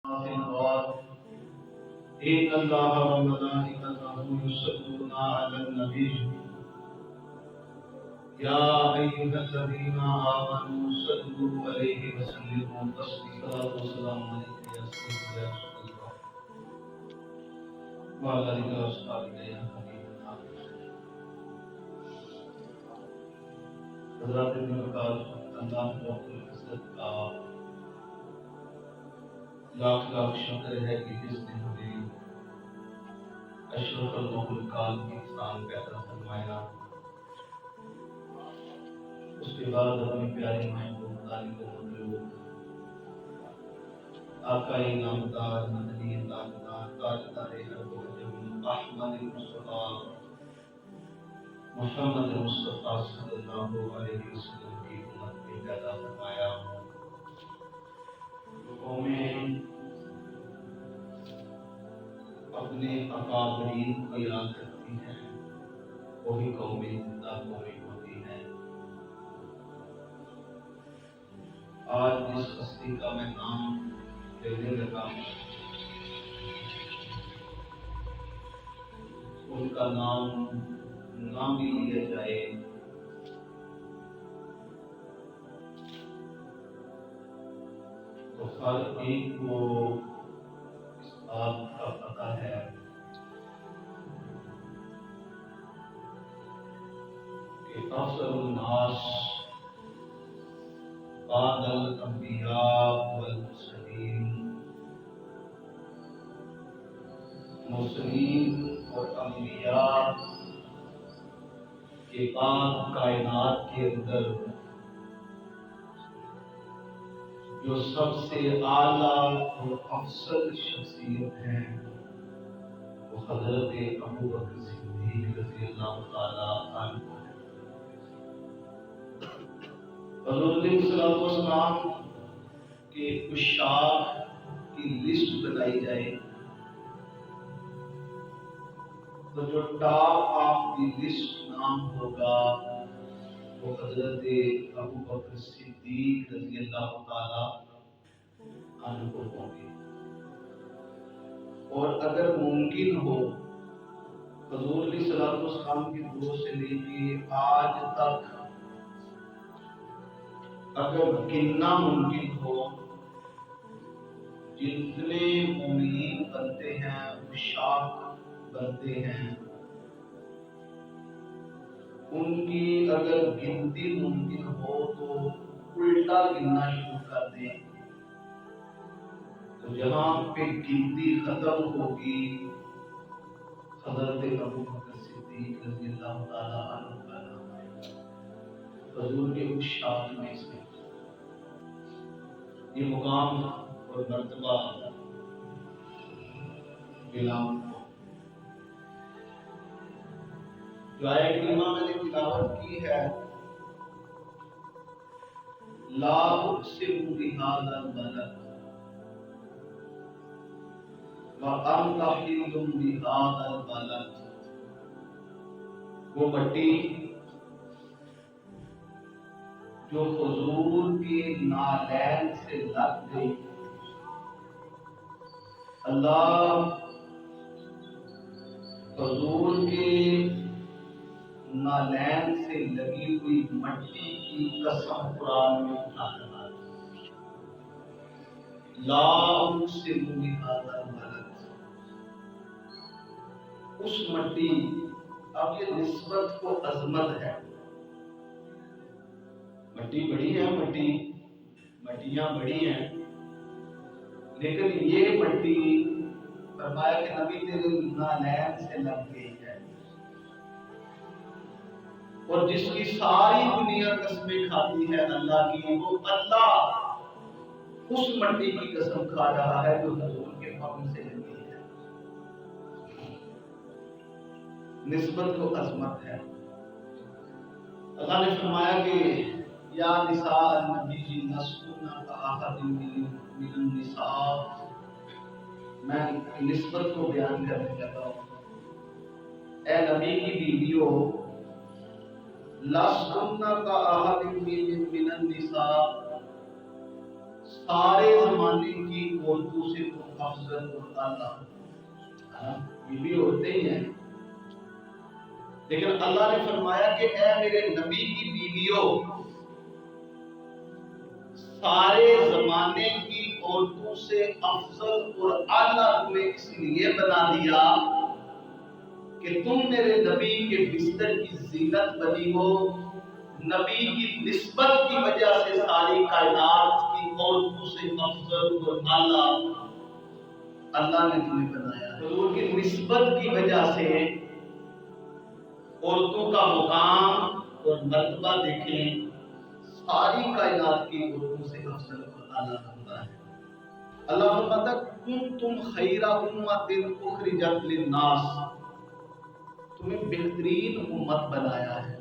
إن الله وملائكته يصلون على النبي يا أيها الذين آمنوا صلوا عليه وسلموا تسليما والسلام عليك يا سيدي يا رسول الله وعلى آله وصحبه يا حبيب الله حضرات الملکات اللہ رب العزت کا لاکھ لاکھ شکر ہے کہ جس نے ہمیں اشرف المخلوقات کی انسان پیدا فرمایا، اس کے بعد ہمیں پیارے محبوب طالب مطلوب آقائی نامدار مدنی تاجدار تاجدار ارب وجم احمد مصطفیٰ محمد مصطفیٰ صلی اللہ علیہ وسلم کی امت میں پیدا فرمایا۔ قومیں اپنے اکابرین کو یاد کرتی ہیں، وہی قومیں زندہ قومیں ہوتی ہیں۔ آج جس ہستی کا میں نام لینے لگا ہوں، ان کا نام نہ بھی لیا جائے تو ہر ایک کو اس بات کا پتہ ہے کہ افضل الناس بعد الانبیاء والمرسلین، مرسلین اور انبیاء کے بعد کائنات کے اندر جو سب سے اعلیٰ اور افضل شخصیت ہے وہ حضرت ابوبکر صدیق رضی اللہ تعالیٰ عنہ ہے۔ حضور علیہ السلام کے عشاق کی لسٹ بنائی جائے تو جو ٹاپ آف دی لسٹ نام ہوگا وہ حضرت ابوبکر صدیق رضی اللہ تعالیٰ عنہ ہوں گے۔ اور اگر ممکن ہو حضور علیہ السلام کے دور سے لے کے آج تک اگر گننا ممکن ہو جتنے مومنین بنتے ہیں، عشاق بنتے ہیں، ان کی اگر گنتی ممکن ہو تو الٹا گننا شروع کر دیں، تو جہاں پہ گنتی ختم ہوگی حضرت ابوبکر صدیق رضی اللہ تعالیٰ عنہ کا نام آئے گا۔ حضور کے عشاق میں سے یہ مقام اور مرتبہ غلام کو جو آیت کریمہ میں نے تلاوت کی ہے، لا اقسم بہذا البلد وانت حل بہذا البلد، وہ مٹی جو حضور کے نالین سے لگ گئی، اللہ حضور کے نالین سے لگی ہوئی مٹی کی قسم قرآن میں اٹھا رہا ہے، لا اقسم بہذا البلد، اس مٹی۔ اب یہ نسبت کو عظمت ہے، مٹی بڑی ہے، مٹیاں بڑی ہیں، لیکن یہ مٹی فرمایا کہ نبی تیرے نالین سے لگ گئی ہے، اور جس کی ساری دنیا قسمیں کھاتی ہے اللہ کی، وہ اللہ اس مٹی کی قسم کھا رہا ہے جو حضور کے فضل سے لگی ہے۔ نسبت کو عظمت ہے۔ اللہ نے فرمایا کہ یا نساء النبی لستن کاحد من النساء، میں نسبت کو بیان کرنے لگا ہوں، اے نبی کی بیویوں، لستن کاحد من النساء، سارے زمانے کی عورتوں سے تم افضل اور اعلیٰ، بیوی ہوتے ہی ہیں، لیکن اللہ نے فرمایا کہ اے میرے نبی کی بیویوں، سارے زمانے کی عورتوں سے افضل اور اعلیٰ تمہیں اس لیے بنا دیا کہ تم میرے نبی کے بستر کی زینت بنی ہو۔ نبی کی نسبت کی وجہ سے ساری کائنات کی عورتوں سے افضل اور اعلیٰ اللہ نے تمہیں بنایا۔ حضور کی نسبت کی وجہ سے عورتوں کا مقام اور مرتبہ دیکھیں، ساری کائنات کی عورتوں سے افضل اور اعلیٰ ہوتا ہے۔ اللہ فرماتا ہے کنتم خیر امۃ اخرجت للناس، تمہیں بہترین امت بنایا ہے،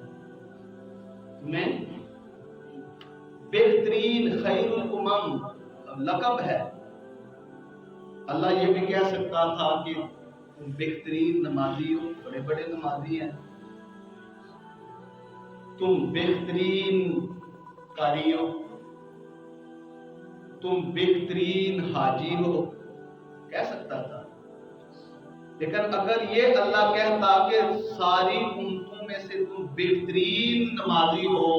تمہیں بہترین خیر الامم لقب ہے۔ اللہ یہ بھی کہہ سکتا تھا کہ تم بہترین نمازی ہو، بڑے بڑے نمازی ہیں، تم بہترین قاری ہو، تم بہترین حاجی ہو، کہہ سکتا تھا۔ لیکن اگر یہ اللہ کہتا کہ ساری امتوں میں سے تم بہترین نمازی ہو،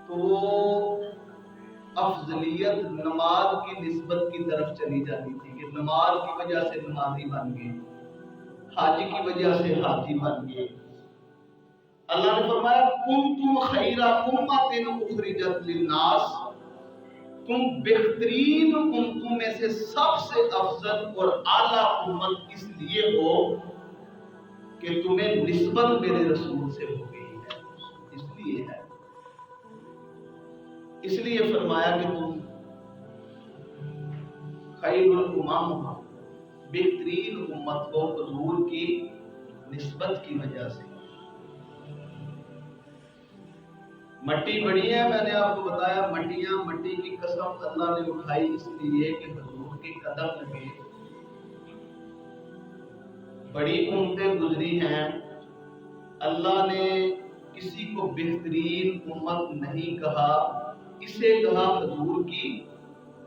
تو افضلیت نماز کی نسبت کی طرف چلی جاتی تھی کہ نماز کی وجہ سے نمازی بن گئے، حاجی کی وجہ سے حاجی بن گئے۔ اللہ نے فرمایا کنتم خیر امۃ اخرجت للناس، تم بہترین امتوں میں سے سب سے افضل اور اعلیٰ امت اس لیے ہو کہ تمہیں نسبت میرے رسول سے ہو گئی ہے، اس لیے ہے، اس لیے فرمایا کہ تم خیر الامم ہو، بہترین امت ہو حضور کی نسبت کی وجہ سے۔ مٹی بڑی ہے، میں نے آپ کو بتایا مٹی کی قسم اللہ نے اٹھائی اس لیے کہ حضور کے قدم لگے۔ بڑی امتیں گزری ہیں، اللہ نے کسی کو بہترین امت نہیں کہا، اسے کہا حضور کی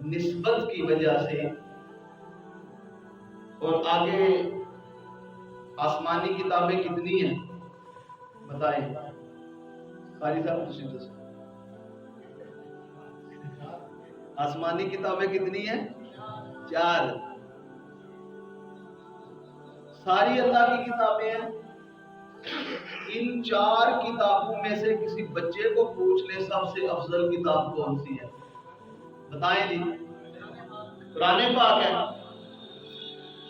نسبت کی وجہ سے۔ اور آگے آسمانی کتابیں کتنی ہیں بتائیں قاری صاحب، تسی دسو آسمانی کتابیں کتنی ہیں؟ 4، ساری اللہ کی کتابیں ہیں۔ ان 4 کتابوں میں سے کسی بچے کو پوچھ لے سب سے افضل کتاب کون سی ہے، بتائیں جی؟ قرآن پاک ہے۔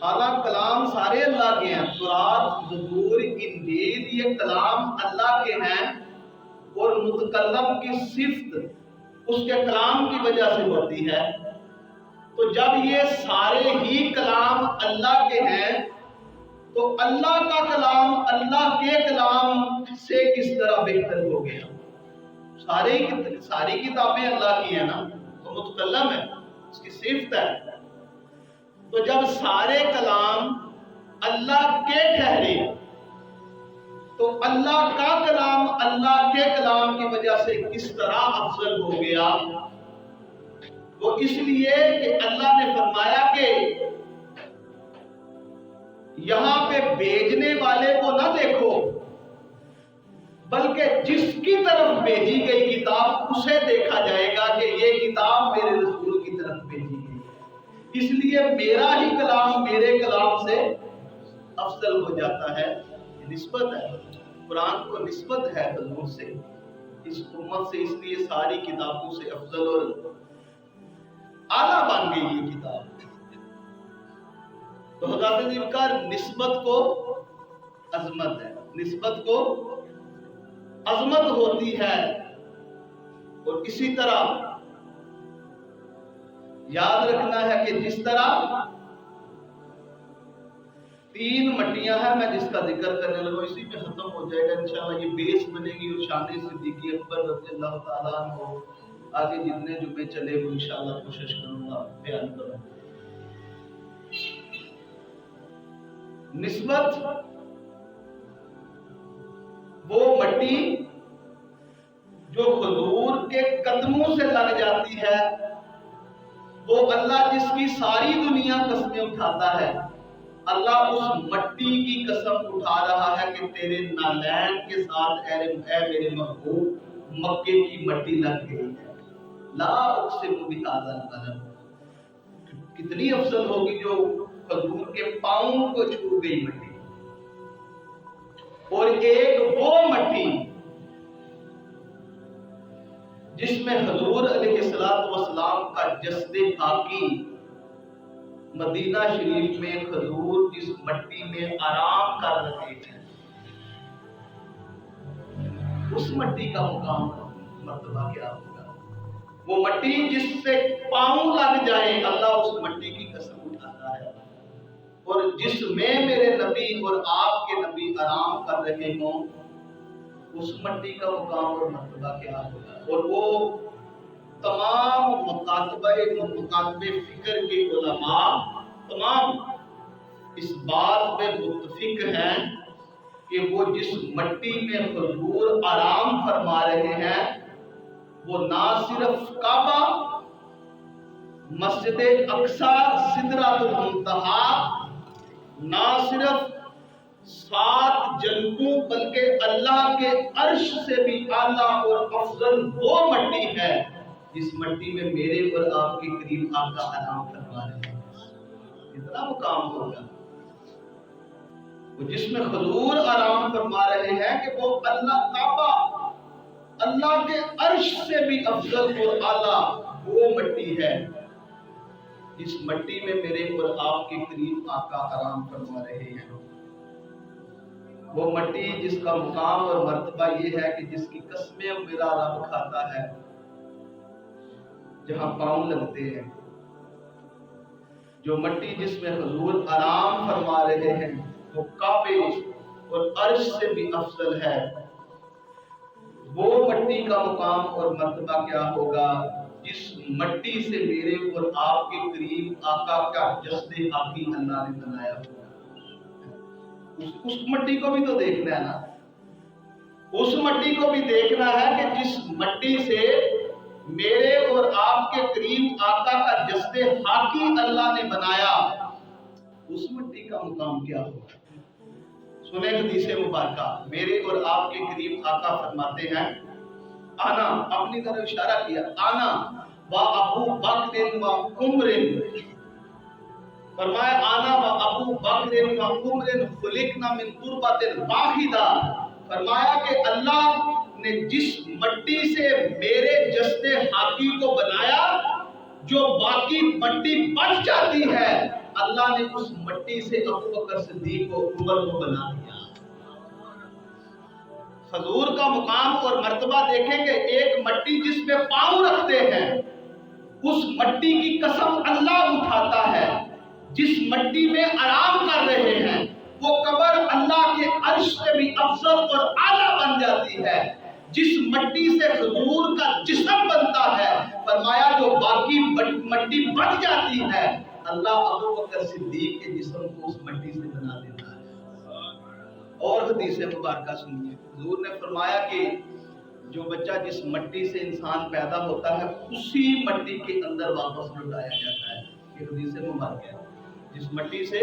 حالانکہ کلام سارے اللہ کے ہیں، تورات، زبور، انجیل، یہ کلام اللہ کے ہیں، اور متکلم کی صفت اس کے کلام کی وجہ سے ہوتی ہے۔ تو جب یہ سارے ہی کلام اللہ کے ہیں تو اللہ کا کلام اللہ کے کلام سے کس طرح بہتر ہو گیا؟ ساری کتابیں اللہ کی ہیں نا، تو متکلم ہے، اس کی صفت ہے۔ تو جب سارے کلام اللہ کے ٹھہرے تو اللہ کا کلام اللہ کے کلام کی وجہ سے کس طرح افضل ہو گیا؟ وہ اس لیے کہ اللہ نے فرمایا کہ یہاں پہ بھیجنے والے کو نہ دیکھو، بلکہ جس کی طرف بھیجی گئی کتاب اسے دیکھا جائے گا کہ یہ کتاب میرے رسول کی طرف بھیجی گئی ہے، اس لیے میرا ہی کلام میرے کلام سے افضل ہو جاتا ہے۔ نسبت ہے، قرآن کو نسبت ہے حضور سے، اس امت سے، اس لیے ساری کتابوں سے افضل اور اعلیٰ بن گئی یہ کتاب۔ تو حضرت جی کا نسبت کو عظمت ہے، نسبت کو عظمت ہوتی ہے۔ اور اسی طرح یاد رکھنا ہے کہ جس طرح 3 مٹیاں ہیں، میں جس کا ذکر کرنے لگا اسی پہ ختم ہو جائے گا انشاءاللہ، یہ بیس بنے گی اور شان صدیقی اکبر رضی اللہ تعالیٰ عنہ آگے جتنے جمعے چلے وہ انشاءاللہ کوشش کروں گا بیان کروں۔ نسبت وہ مٹی جو حضور کے قدموں سے لگ جاتی ہے وہ اللہ جس کی ساری دنیا قسمیں اٹھاتا ہے، اللہ اس مٹی کی قسم اٹھا رہا ہے کہ تیرے نالین کے ساتھ اے میرے محبوب مکے کی مٹی لگ گئی ہے۔ لا اقسم بہذا البلد، کتنی افضل ہوگی جو حضور کے پاؤں کو چھو گئی مٹی، اور ایک وہ مٹی جس میں حضور علیہ السلام کا جسد پاکی، مدینہ شریف میں حضور جس مٹی میں آرام کر رہے ہیں، اس مٹی کا مقام مرتبہ کیا ہوگا؟ وہ مٹی جس سے پاؤں لگ جائے، اللہ اس مٹی کی قسم اٹھاتا ہے، اور جس میں میرے نبی اور آپ کے نبی آرام کر رہے ہوں، اس مٹی کا مقام اور مرتبہ کیا ہوگا؟ اور وہ تمام مکاتب فکر کے علماء تمام اس بات میں متفق ہیں کہ وہ جس مٹی میں حضور آرام فرما رہے ہیں، وہ نہ صرف کعبہ، مسجد اقصی، سدرۃ المنتہی، نہ صرف 7 جنتوں، بلکہ اللہ کے عرش سے بھی اعلیٰ اور افضل وہ مٹی ہے جس مٹی میں میرے اور آپ کے قریب آقا آرام فرما رہے ہیں۔ کتنا مقام ہوگا وہ جس میں حضور آرام فرما رہے ہیں کہ وہ اللہ کعبہ، اللہ کے عرش سے بھی افضل اور اعلیٰ وہ مٹی ہے جس مٹی میں میرے اور آپ کے قریب آقا آرام فرما رہے ہیں۔ وہ مٹی جس کا مقام اور مرتبہ یہ ہے کہ جس کی قسمیں میرا رب کھاتا ہے، جہاں پاؤں لگتے ہیں، جو مٹی جس میں حضور آرام فرما رہے ہیں، وہ کعبے اور عرش سے بھی افضل ہے۔ وہ مٹی کا مقام اور مرتبہ کیا ہوگا جس مٹی سے میرے اور آپ کے قریب آقا کا جسد پاکی اللہ نے بنایا ہوگا۔ اس مٹی کو بھی تو دیکھنا ہے نا، اس مٹی کو بھی دیکھنا ہے کہ جس مٹی سے میرے اور آپ کے قریب آقا کا جسد پاکی اللہ نے بنایا، اس مٹی کا مقام کیا ہوگا؟ سنیں حدیث مبارکہ، میرے اور آپ کے قریب آقا فرماتے ہیں، آنا، اپنی طرف اشارہ کیا، آنا و ابو بکر و عمر، فرمایا آنا و ابو بکر و عمر خلقنا من تربۃ واحدہ، فرمایا کہ اللہ نے جس مٹی سے میرے جسد پاکی کو بنایا، جو باقی مٹی بچ جاتی ہے، اللہ نے اس مٹی سے ابو بکر صدیق کو عمر کو بنا دیا۔ حضور کا مقام اور مرتبہ دیکھیں کہ ایک مٹی جس میں پاؤں رکھتے ہیں، اس مٹی کی قسم اللہ اٹھاتا ہے، جس مٹی میں آرام کر رہے ہیں، وہ قبر اللہ کے عرش سے بھی افضل اور اعلیٰ بن جاتی ہے۔ جس مٹی سے حضور کا جسم بنتا ہے، فرمایا جو باقی مٹی بچ جاتی ہے، اللہ ابو بکر صدیق کے جسم کو اس مٹی سے بنا دیتا ہے۔ اور حدیث مبارکہ سنیے، حضور نے فرمایا کہ جو بچہ جس مٹی سے انسان پیدا ہوتا ہے، اسی مٹی کے اندر واپس لوٹایا جاتا ہے۔ یہ حدیث مبارکہ ہے، جس مٹی سے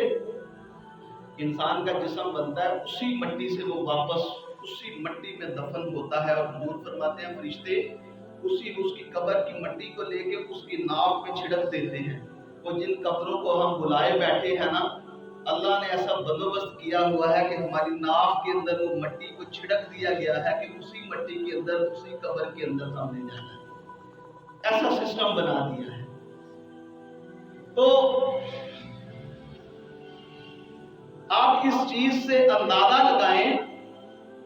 انسان کا جسم بنتا ہے، اسی مٹی سے وہ واپس اسی مٹی میں دفن ہوتا ہے۔ اور حضور فرماتے ہیں فرشتے اس کی قبر کی مٹی کو لے کے اس کی ناف میں چھڑک دیتے ہیں۔ وہ جن قبروں کو ہم بلائے بیٹھے ہیں نا، اللہ نے ایسا بندوبست کیا ہوا ہے کہ ہماری ناف کے اندر وہ مٹی کو چھڑک دیا گیا ہے کہ اسی مٹی کے اندر، اسی قبر کے اندر سامنے جانا ہے۔ ایسا سسٹم بنا دیا ہے۔ تو آپ اس چیز سے اندازہ لگائیں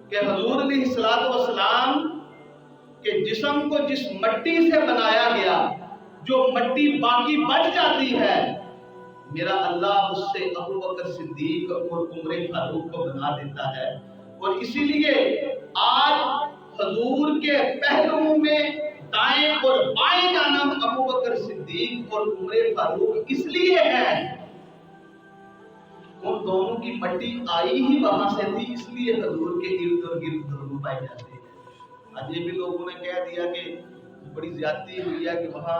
کہ حضور علیہ السلام کے جسم کو جس مٹی سے بنایا گیا، جو مٹی باقی بچ جاتی ہے، میرا اللہ اس سے ابو بکر صدیق اور عمر فاروق کو بنا دیتا ہے۔ اور اسی لیے آج حضور کے پہلوؤں میں دائیں اور بائیں جانب ابو بکر صدیق اور عمر فاروق اس لیے ہے، ان دونوں کی مٹی آئی ہی وہاں سے تھی، اس لیے حضور کے ارد اور گرد دونوں پائے جاتے ہیں۔ آج یہ بھی لوگوں نے کہہ دیا کہ بڑی زیادتی ہوئی ہے کہ وہاں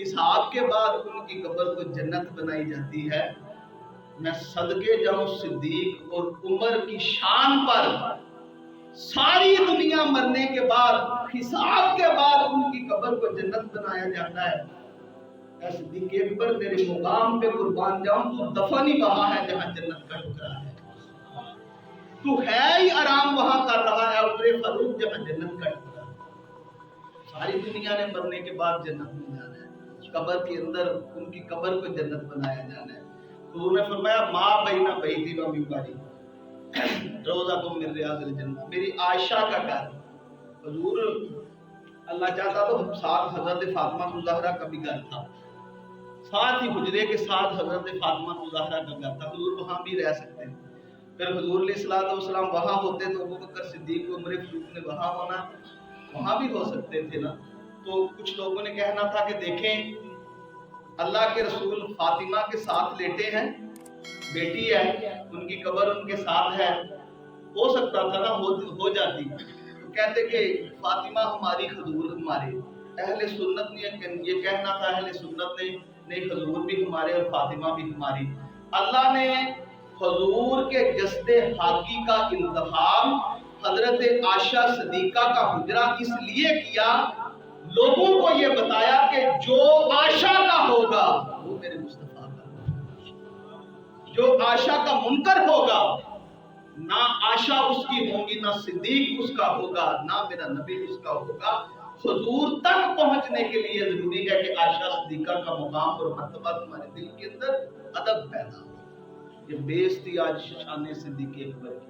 حساب کے بعد ان کی قبر کو جنت بنائی جاتی ہے، میں صدقے جاؤں صدیق اور عمر کی شان پر، ساری دنیا مرنے کے بعد حساب کے بعد ان کی قبر کو جنت بنایا جاتا ہے۔ اے صدیق اکبر تیرے مقام پہ قربان جاؤں، تو دفن ہی وہاں ہے جہاں جنت کا ٹکڑا ہے، تو ہے ہی آرام وہاں کر رہا ہے عمر فاروق جہاں جنت کا ٹکڑا ہے۔ ساری دنیا نے مرنے کے بعد جنت میں جانا ہے، قبر کے اندر ان کی قبر کو جنت بنایا جانا ہے۔ حضور نے فرمایا ماں بہینہ بیتی و منبری روزہ تم من ریاض الجنہ، میری عائشہ کا گھر، حضور اللہ چاہتا تو ساتھ حضرت فاطمہ زہرا کا بھی گھر تھا، ساتھ ہی حجرے کے ساتھ حضرت فاطمہ زہرا کا گھر تھا، حضور وہاں بھی رہ سکتے ہیں۔ پھر حضور علیہ الصلوۃ والسلام وہاں ہوتے تو ابوبکر صدیق عمر فاروق نے وہاں ہونا، وہاں بھی ہو سکتے تھے نا۔ تو کچھ لوگوں نے کہنا تھا کہ دیکھیں اللہ کے رسول فاطمہ کے ساتھ لیٹے ہیں، بیٹی ہے، ان کی قبر ان کے ساتھ ہے، ہو سکتا تھا نا، ہو جاتی۔ تو کہتے کہ فاطمہ ہماری، حضور ہمارے، اہل سنت نے یہ کہنا تھا، اہل سنت نے نہیں، حضور بھی ہمارے اور فاطمہ بھی ہماری۔ اللہ نے حضور کے جسد حاقی کا انتخاب حضرت عائشہ صدیقہ کا حجرہ اس لیے کیا، لوگوں کو یہ بتایا کہ جو عائشہ کا ہوگا وہ میرے مصطفیٰ کا ہوگا، جو عائشہ کا منکر ہوگا، نہ عائشہ اس کی ہوں گی، نہ صدیق اس کا ہوگا، نہ میرا نبی اس کا ہوگا۔ حضور تک پہنچنے کے لیے ضروری ہے کہ عائشہ صدیقہ کا مقام اور مرتبہ تمہارے دل کے اندر ادب پیدا ہو۔ یہ بیزتی آج شان صدیق اکبر کی۔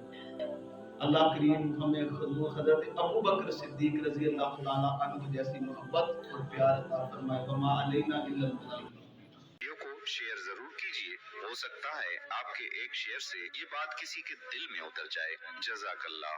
اللہ کریم ہمیں حضرت ابوبکر صدیق رضی اللہ تعالیٰ عنہ جیسی محبت اور پیار عطا فرمائے۔ وما علینا الا البلاغ۔ ویڈیو کو شیئر ضرور کیجئے، ہو سکتا ہے آپ کے ایک شیئر سے یہ بات کسی کے دل میں اتر جائے۔ جزاک اللہ۔